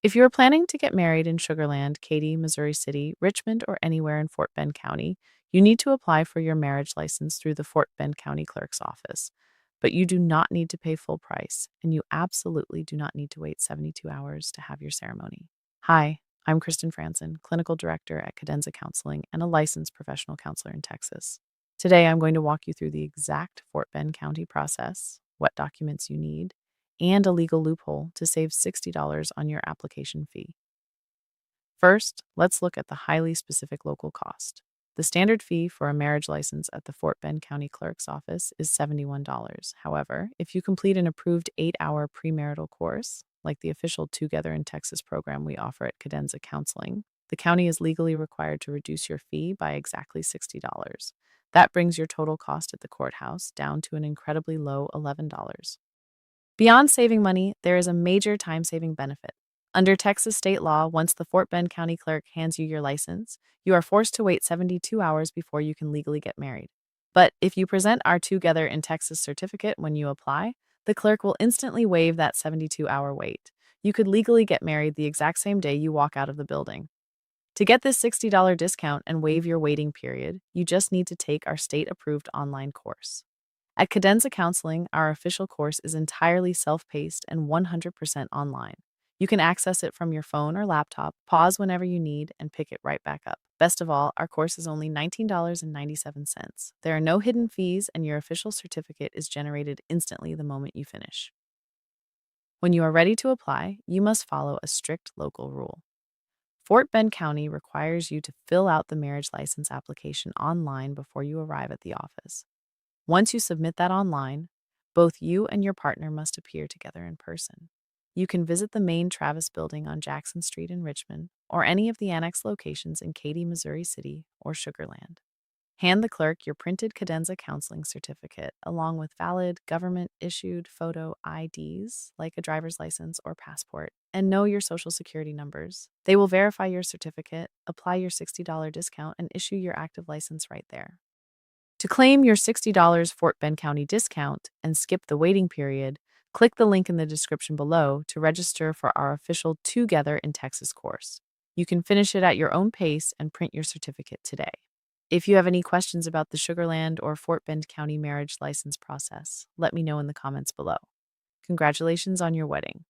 If you are planning to get married in Sugar Land, Katy, Missouri City, Richmond, or anywhere in Fort Bend County, you need to apply for your marriage license through the Fort Bend County Clerk's office. But you do not need to pay full price, and you absolutely do not need to wait 72 hours to have your ceremony. Hi, I'm Kristen Franson, Clinical Director at Cadenza Counseling and a licensed professional counselor in Texas. Today, I'm going to walk you through the exact Fort Bend County process, what documents you need, and a legal loophole to save $60 on your application fee. First, let's look at the highly specific local cost. The standard fee for a marriage license at the Fort Bend County Clerk's office is $71. However, if you complete an approved 8-hour premarital course, like the official Together in Texas program we offer at Cadenza Counseling, the county is legally required to reduce your fee by exactly $60. That brings your total cost at the courthouse down to an incredibly low $11. Beyond saving money, there is a major time-saving benefit. Under Texas state law, once the Fort Bend County Clerk hands you your license, you are forced to wait 72 hours before you can legally get married. But if you present our Together in Texas certificate when you apply, the clerk will instantly waive that 72-hour wait. You could legally get married the exact same day you walk out of the building. To get this $60 discount and waive your waiting period, you just need to take our state-approved online course. At Cadenza Counseling, our official course is entirely self-paced and 100% online. You can access it from your phone or laptop, pause whenever you need, and pick it right back up. Best of all, our course is only $19.97. There are no hidden fees, and your official certificate is generated instantly the moment you finish. When you are ready to apply, you must follow a strict local rule. Fort Bend County requires you to fill out the marriage license application online before you arrive at the office. Once you submit that online, both you and your partner must appear together in person. You can visit the main Travis building on Jackson Street in Richmond or any of the annex locations in Katy, Missouri City, or Sugar Land. Hand the clerk your printed Cadenza counseling certificate along with valid government-issued photo IDs like a driver's license or passport, and know your social security numbers. They will verify your certificate, apply your $60 discount, and issue your active license right there. To claim your $60 Fort Bend County discount and skip the waiting period, click the link in the description below to register for our official Together in Texas course. You can finish it at your own pace and print your certificate today. If you have any questions about the Sugar Land or Fort Bend County marriage license process, let me know in the comments below. Congratulations on your wedding.